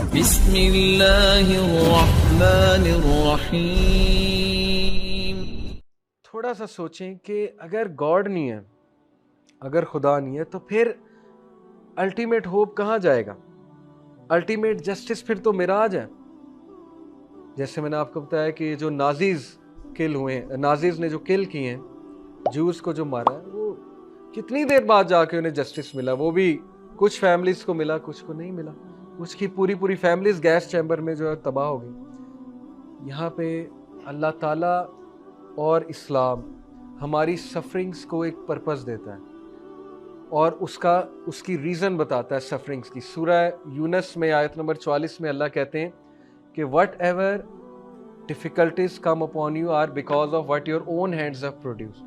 بسم اللہ الرحمن الرحیم۔ تھوڑا سا سوچیں کہ اگر گاڈ نہیں ہے، اگر خدا نہیں ہے، تو پھر الٹیمیٹ ہوپ کہاں جائے گا؟ الٹیمیٹ جسٹس پھر تو معراج ہے۔ جیسے میں نے آپ کو بتایا کہ جو نازیز کل ہوئے ہیں، نازیز نے جو کل کیے ہیں، جوز کو جو مارا ہے، وہ کتنی دیر بعد جا کے انہیں جسٹس ملا؟ وہ بھی کچھ فیملیز کو ملا، کچھ کو نہیں ملا، کچھ کی پوری فیملیز گیس چیمبر میں جو ہے تباہ ہو گئی۔ یہاں پہ اللہ تعالیٰ اور اسلام ہماری سفرنگز کو ایک پرپس دیتا ہے اور اس کی ریزن بتاتا ہے سفرنگز کی۔ سورہ یونس میں آیت نمبر 44 میں اللہ کہتے ہیں کہ whatever difficulties come upon you are because of what your own hands have produced.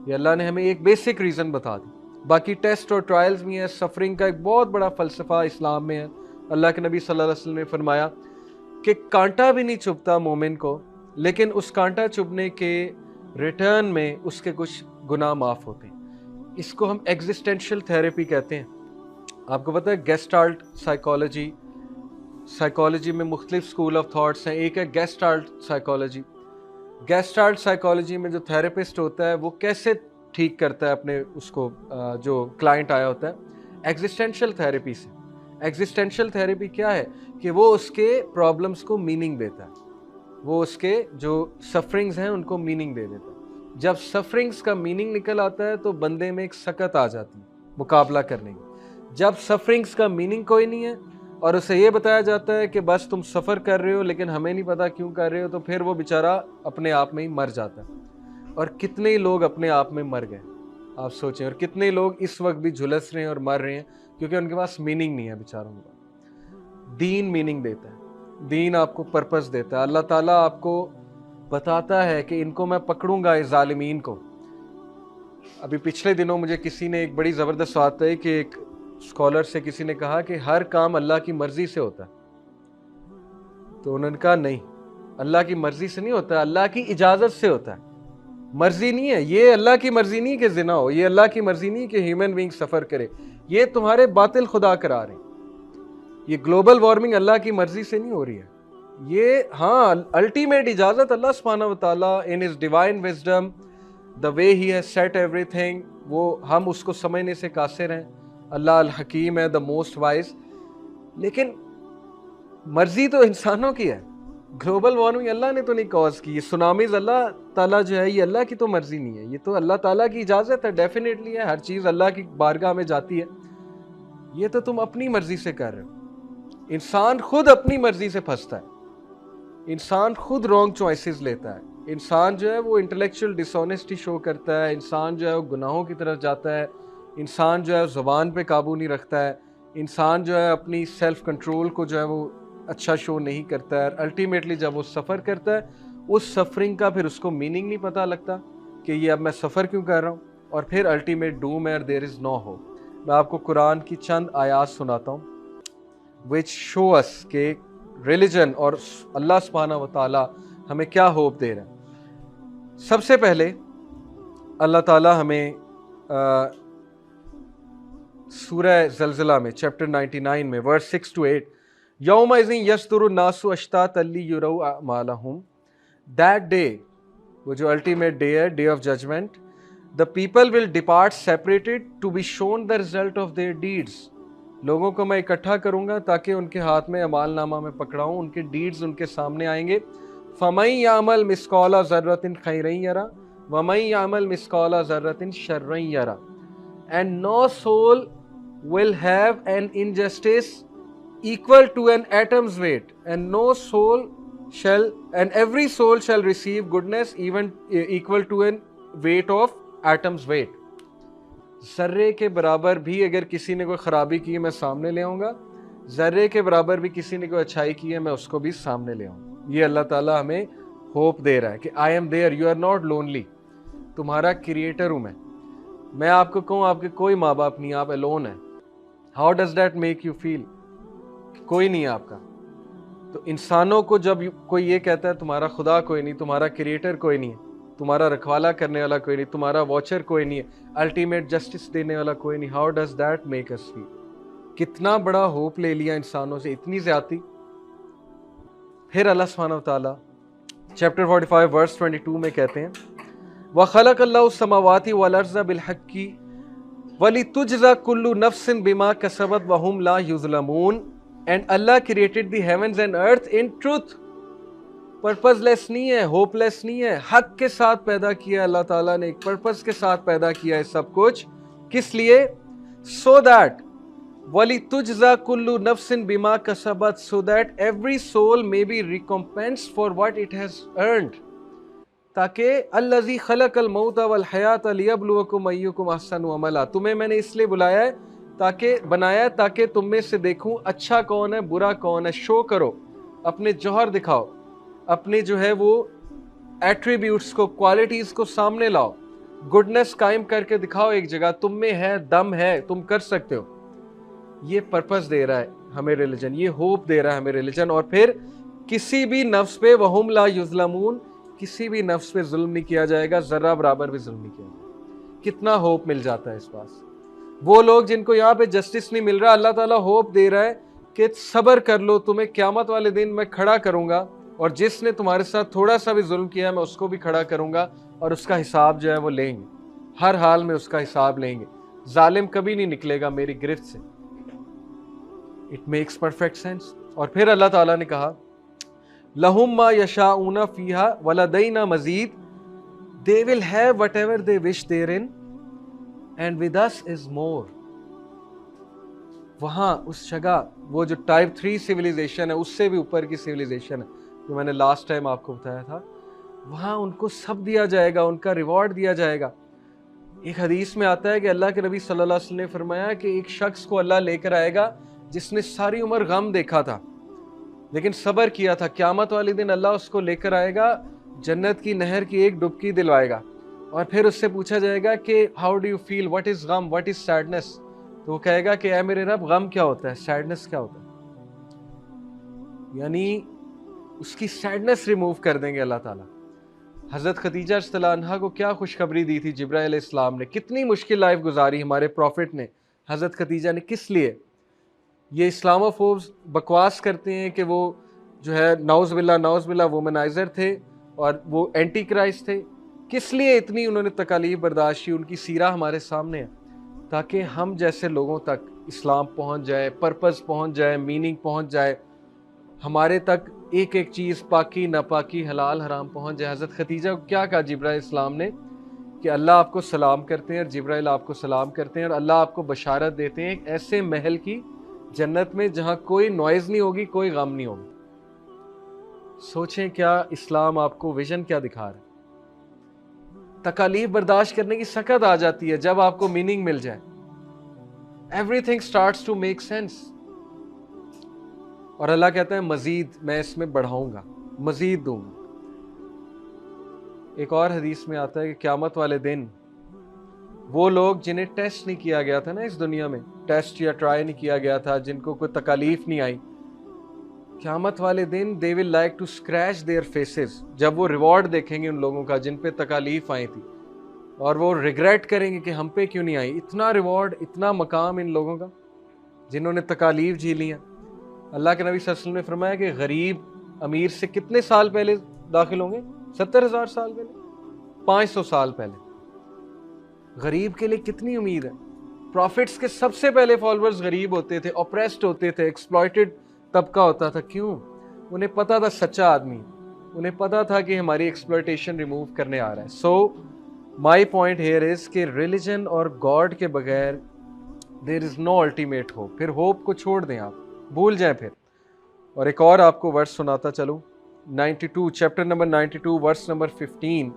یہ اللہ نے ہمیں ایک بیسک ریزن بتا دی۔ باقی ٹیسٹ اور ٹرائلز میں ہے، سفرنگ کا ایک بہت بڑا فلسفہ اسلام میں ہے۔ اللہ کے نبی صلی اللہ علیہ وسلم نے فرمایا کہ کانٹا بھی نہیں چبھتا مومن کو، لیکن اس کانٹا چبھنے کے ریٹرن میں اس کے کچھ گناہ معاف ہوتے ہیں۔ اس کو ہم ایگزسٹینشل تھیراپی کہتے ہیں۔ آپ کو پتہ ہے گیسٹالٹ سائیکالوجی میں مختلف اسکول آف تھاٹس ہیں۔ ایک ہے گیسٹالٹ سائیکالوجی۔ گیسٹالٹ سائیکالوجی میں جو تھیراپسٹ ہوتا ہے وہ کیسے ٹھیک کرتا ہے اپنے اس کو جو کلائنٹ آیا ہوتا ہے؟ ایگزسٹینشل تھیراپی سے۔ ایگزسٹینشل تھیراپی کیا ہے کہ وہ اس کے پرابلمس کو میننگ دیتا ہے، وہ اس کے جو سفرنگز ہیں ان کو میننگ دے دیتا ہے۔ جب سفرنگز کا میننگ نکل آتا ہے تو بندے میں ایک سکت آ جاتی ہے مقابلہ کرنے کی۔ جب سفرنگز کا میننگ کوئی نہیں ہے اور اسے یہ بتایا جاتا ہے کہ بس تم سفر کر رہے ہو لیکن ہمیں نہیں پتا کیوں کر رہے ہو، تو پھر وہ بیچارہ اپنے آپ میں ہی مر جاتا ہے۔ اور کتنے لوگ اپنے آپ میں مر گئے آپ سوچیں، اور کتنے لوگ اس وقت بھی جھلس رہے ہیں اور مر رہے ہیں کیونکہ ان کے پاس میننگ نہیں ہے بیچاروں کے پاس۔ دین میننگ دیتا ہے، دین آپ کو پرپس دیتا ہے۔ اللہ تعالیٰ آپ کو بتاتا ہے کہ ان کو میں پکڑوں گا، اس ظالمین کو۔ ابھی پچھلے دنوں مجھے کسی نے ایک بڑی زبردست بات ہے کہ ایک اسکالر سے کسی نے کہا کہ ہر کام اللہ کی مرضی سے ہوتا ہے، تو انہوں نے کہا نہیں، اللہ کی مرضی سے نہیں ہوتا، اللہ کی اجازت سے ہوتا ہے۔ مرضی نہیں ہے یہ، اللہ کی مرضی نہیں کہ زنا ہو، یہ اللہ کی مرضی نہیں کہ ہیومن بینگ سفر کرے، یہ تمہارے باطل خدا کرا رہے ہیں۔ یہ گلوبل وارمنگ اللہ کی مرضی سے نہیں ہو رہی ہے، یہ ہاں الٹیمیٹ اجازت اللہ سبحانہ و تعالیٰ in his divine wisdom, the way he has set everything, وہ ہم اس کو سمجھنے سے قاصر ہیں۔ اللہ الحکیم ہے، دا موسٹ وائز، لیکن مرضی تو انسانوں کی ہے۔ گلوبل وارمنگ اللہ نے تو نہیں کاز کی، یہ سونامیز اللہ تعالیٰ جو ہے یہ اللہ کی تو مرضی نہیں ہے، یہ تو اللہ تعالیٰ کی اجازت ہے، ڈیفینیٹلی ہے، ہر چیز اللہ کی بارگاہ میں جاتی ہے۔ یہ تو تم اپنی مرضی سے کر رہے ہو۔ انسان خود اپنی مرضی سے پھنستا ہے، انسان خود رانگ چوائسز لیتا ہے، انسان جو ہے وہ انٹلیکچوئل ڈس آنیسٹی شو کرتا ہے، انسان جو ہے وہ گناہوں کی طرف جاتا ہے، انسان جو ہے زبان پہ قابو نہیں رکھتا ہے، انسان جو ہے اپنی سیلف کنٹرول کو جو ہے وہ اچھا شو نہیں کرتا ہے۔ الٹیمیٹلی جب وہ سفر کرتا ہے، اس سفرنگ کا پھر اس کو میننگ نہیں پتہ لگتا کہ یہ اب میں سفر کیوں کر رہا ہوں، اور پھر الٹیمیٹ ڈوم ہے، دیر از نو ہوپ۔ میں آپ کو قرآن کی چند آیات سناتا ہوں which show us کہ ریلیجن اور اللہ سبحانہ و تعالیٰ ہمیں کیا ہوپ دے رہے ہیں۔ سب سے پہلے اللہ تعالیٰ ہمیں سورہ زلزلہ میں چیپٹر 99 میں ورس 6 to 8، یومئذ یصدر الناس اشتاتا لیروا اعمالہم، that day، وہ جو الٹیمیٹ ڈے ہے، day of judgement, the people will depart separated to be shown the result of their deeds۔ لوگوں کو میں اکٹھا کروں گا تاکہ ان کے ہاتھ میں اعمال نامہ میں پکڑاؤں، ان کے ڈیڈز ان کے سامنے آئیں گے۔ فَمَن يَعْمَلْ مِثْقَالَ ذَرَّةٍ خَيْرًا يَرَهُ وَمَن يَعْمَلْ مِثْقَالَ ذَرَّةٍ شَرًّا يَرَهُ۔ And no soul will have an injustice equal to an atom's weight, and every soul shall receive goodness even equal to an weight of atom's weight۔ ذرے کے برابر بھی اگر کسی نے کوئی خرابی کی ہے میں سامنے لے آؤں گا، ذرے کے برابر بھی کسی نے کوئی اچھائی کی ہے میں اس کو بھی سامنے لے آؤں گا۔ یہ اللہ تعالیٰ ہمیں ہوپ دے رہا ہے کہ I am there, you are not lonely, تمہارا کریٹر ہوں میں آپ کو کہوں آپ کے کوئی ماں باپ نہیں، آپ الون ہیں، how does that make you feel? کوئی نہیں ہے آپ کا۔ تو انسانوں کو جب کوئی یہ کہتا ہے تمہارا خدا کوئی نہیں، تمہارا کریٹر کوئی نہیں ہے، تمہارا رکھوالا کرنے والا کوئی نہیں، تمہارا واچر کوئی نہیں ہے، الٹیمیٹ جسٹس دینے والا کوئی نہیں، ہاؤ ڈز دیٹ میک اس فیل؟ کتنا بڑا ہوپ لے لیا انسانوں سے, اتنی زیادتی. پھر اللہ سبحانہ وتعالیٰ چیپٹر 45 ورس 22 میں کہتے ہیں وَخَلَقَ اللَّهُ السَّمَاوَاتِ وَالْأَرْضَ بِالْحَقِّ وَلِتُجْزَى كُلُّ نَفْسٍ بِمَا كَسَبَتْ وَهُمْ لَا يُظْلَمُونَ. And Allah created the heavens and earth in truth. Purposeless نہیں ہے, ہوپ لیس نہیں ہے, حق کے ساتھ پیدا کیا اللہ تعالیٰ نے, ایک پرپز کے ساتھ پیدا کیا ہے سب کچھ. کس لیے؟ so that وَلِتُجْزَى كُلُّ نَفْسٍ بِمَا كَسَبَتْ, so that every soul may be recompensed for what it has earned. تاکہ الذی خلق الموت والحیات لیبلوکم ایکم احسن عملا, تمہیں میں نے اس لیے بنایا تاکہ تم میں سے دیکھوں اچھا کون ہے برا کون ہے. شو کرو, اپنے جوہر دکھاؤ, اپنے جو ہے وہ ایٹریبیوٹس کو, کوالٹیز کو سامنے لاؤ, گڈنس قائم کر کے دکھاؤ ایک جگہ, تم میں ہے, دم ہے, تم کر سکتے ہو. یہ پرپس دے رہا ہے ہمیں ریلیجن, یہ ہوپ دے رہا ہے ہمیں ریلیجن. اور پھر کسی بھی نفس پہ وہم لا یظلمون, کسی بھی نفس پہ ظلم نہیں کیا جائے گا, ذرہ برابر بھی ظلم نہیں کیا جائے گا. کتنا ہوپ مل جاتا ہے اس پاس. وہ لوگ جن کو یہاں پہ جسٹس نہیں مل رہا, اللہ تعالیٰ ہوپ دے رہا ہے کہ صبر کر لو, تمہیں قیامت والے دن میں کھڑا کروں گا, اور جس نے تمہارے ساتھ تھوڑا سا بھی ظلم کیا میں اس کو بھی کھڑا کروں گا, اور اس کا حساب جو ہے وہ لیں گے, ہر حال میں اس کا حساب لیں گے. ظالم کبھی نہیں نکلے گا میری گرفت سے. It makes perfect sense. اور پھر اللہ تعالیٰ نے کہا لَهُمْ مَا يَشَاءُونَ فِيهَا وَلَدَيْنَا مَزِيدٌ, they will have whatever they wish therein and with us is more. وہاں اس جگہ وہ جو ٹائپ 3 سیویلائزیشن ہے, اس سے بھی اوپر کی سیویلائزیشن ہے جو میں نے لاسٹ ٹائم آپ کو بتایا تھا, وہاں ان کو سب دیا جائے گا, ان کا ریوارڈ دیا جائے گا. ایک حدیث میں آتا ہے کہ اللہ کے نبی صلی اللہ علیہ وسلم نے فرمایا کہ ایک شخص کو اللہ لے کر آئے گا جس نے ساری عمر غم دیکھا تھا لیکن صبر کیا تھا. قیامت والے دن اللہ اس کو لے کر آئے گا, جنت کی نہر کی ایک ڈبکی دلوائے گا, اور پھر اس سے پوچھا جائے گا کہ how do you feel, what is غم, واٹ از سیڈنس. تو وہ کہے گا کہ اے میرے رب, غم کیا ہوتا ہے, سیڈنس کیا ہوتا ہے. یعنی اس کی سیڈنس ریموو کر دیں گے اللہ تعالیٰ. حضرت خدیجہ رضی اللہ عنہا کو کیا خوشخبری دی تھی جبرائیل علیہ السلام نے, کتنی مشکل لائف گزاری ہمارے پروفٹ نے, حضرت خدیجہ نے. کس لیے؟ یہ اسلاموفوبز بکواس کرتے ہیں کہ وہ جو ہے نعوذ باللہ وومنائزر تھے اور وہ اینٹی کرائسٹ تھے. کس لیے اتنی انہوں نے تکالیف برداشت کی؟ ان کی سیرہ ہمارے سامنے ہے تاکہ ہم جیسے لوگوں تک اسلام پہنچ جائے, پرپز پہنچ جائے, میننگ پہنچ جائے, ہمارے تک ایک ایک چیز پاکی ناپاکی حلال حرام پہنچ جائے. حضرت خدیجہ کو کیا کہا جبرائیل السلام نے کہ اللہ آپ کو سلام کرتے ہیں اور جبرائیل آپ کو سلام کرتے ہیں, اور اللہ آپ کو بشارت دیتے ہیں ایک ایسے محل کی جنت میں جہاں کوئی نوائز نہیں ہوگی, کوئی غم نہیں ہوگا. سوچیں کیا اسلام آپ کو ویژن کیا دکھا رہا ہے. تکالیف برداشت کرنے کی سخت آ جاتی ہے جب آپ کو میننگ مل جائے. Everything starts to make sense. اور اللہ کہتا ہے مزید میں اس میں بڑھاؤں گا, مزید دوں گا. ایک اور حدیث میں آتا ہے کہ قیامت والے دن وہ لوگ جنہیں ٹیسٹ نہیں کیا گیا تھا نا اس دنیا میں, ٹیسٹ یا ٹرائی نہیں کیا گیا تھا, جن کو کوئی تکالیف نہیں آئی, قیامت والے دن they will like to scratch their faces. جب وہ ریوارڈ دیکھیں گے ان لوگوں کا جن پہ تکالیف آئی تھی, اور وہ ریگریٹ کریں گے کہ ہم پہ کیوں نہیں آئی. اتنا ریوارڈ, اتنا مقام ان لوگوں کا جنہوں نے تکالیف جھی لیا. اللہ کے نبی صلی اللہ علیہ وسلم نے فرمایا کہ غریب امیر سے کتنے سال پہلے داخل ہوں گے؟ 70,000 سال پہلے, 500 سال پہلے. غریب کے لیے کتنی امید ہے. پروفٹس کے سب سے پہلے فالوورز غریب ہوتے تھے, اوپریسڈ ہوتے تھے, ایکسپلائٹڈ طبقہ ہوتا تھا. کیوں؟ انہیں پتا تھا سچا آدمی, انہیں پتا تھا کہ ہماری ایکسپلائٹیشن ریموو کرنے آ رہا ہے. سو مائی پوائنٹ ہیئر از کہ ریلیجن اور گاڈ کے بغیر دیر از نو الٹیمیٹ ہوپ. پھر ہوپ کو چھوڑ دیں, آپ بھول جائیں پھر. اور ایک اور آپ کو ورس سناتا چلوں, 92 چیپٹر نمبر 92 ورس نمبر 15.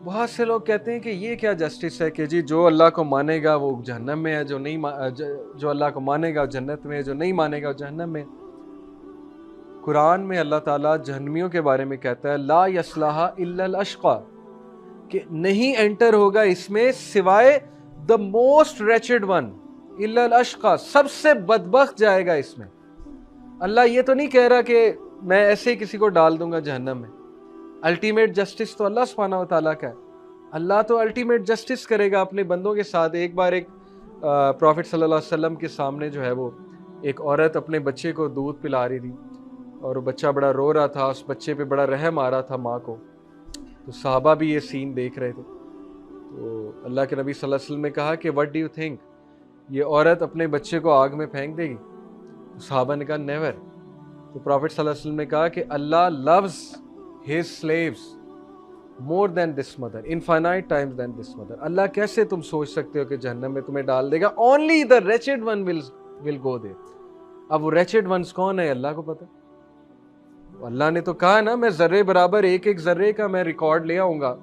بہت سے لوگ کہتے ہیں کہ یہ کیا جسٹس ہے کہ جی جو اللہ کو مانے گا وہ جہنم میں ہے, جو اللہ کو مانے گا وہ جنت میں ہے, جو نہیں مانے گا وہ جہنم میں. قرآن میں اللہ تعالیٰ جہنمیوں کے بارے میں کہتا ہے لا یصلہا الا الاشقی, کہ نہیں انٹر ہوگا اس میں سوائے the most wretched one, الا الاشقی, سب سے بدبخت جائے گا اس میں. اللہ یہ تو نہیں کہہ رہا کہ میں ایسے ہی کسی کو ڈال دوں گا جہنم میں. الٹیمیٹ جسٹس تو اللہ سبحانہ و تعالیٰ کا ہے. اللہ تو الٹیمیٹ جسٹس کرے گا اپنے بندوں کے ساتھ. ایک بار ایک پروفٹ صلی اللہ علیہ وسلم کے سامنے جو ہے وہ ایک عورت اپنے بچے کو دودھ پلا رہی تھی اور وہ بچہ بڑا رو رہا تھا، اس بچے پہ بڑا رحم آ رہا تھا ماں کو. تو صحابہ بھی یہ سین دیکھ رہے تھے. تو اللہ کے نبی صلی اللہ علیہ وسلم نے کہا کہ وٹ ڈو یو تھنک، یہ عورت اپنے بچے کو آگ میں پھینک دے گی؟ تو صحابہ نے کہا نیور. تو پروفٹ صلی اللہ علیہ وسلم نے کہا کہ اللہ loves his slaves more than this mother, infinite times than this mother. اللہ کیسے تم سوچ سکتے ہو کہ جہنم میں تمہیں ڈال دے گا؟ only the wretched one will go there. اب وہ wretched ones کون ہے اللہ کو پتہ. اللہ نے تو کہا نا میں ذرے برابر ایک ایک ذرے کا میں ریکارڈ لے آؤں گا.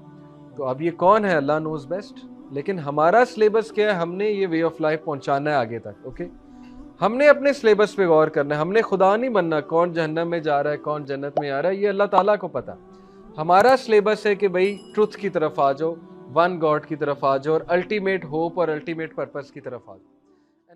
تو اب یہ کون ہے؟ اللہ نوز بیسٹ. لیکن ہمارا سلیبس کیا ہے؟ ہم نے یہ وے آف لائف پہنچانا ہے آگے تک. اوکے ہم نے اپنے سلیبس پہ غور کرنا ہے. ہم نے خدا نہیں بننا کون جہنم میں جا رہا ہے کون جنت میں آ رہا ہے، یہ اللہ تعالیٰ کو پتہ. ہمارا سلیبس ہے کہ بھئی ٹروتھ کی طرف آ جاؤ، ون گاڈ کی طرف آ جاؤ، اور الٹیمیٹ ہوپ اور الٹیمیٹ پرپس کی طرف آ جاؤ.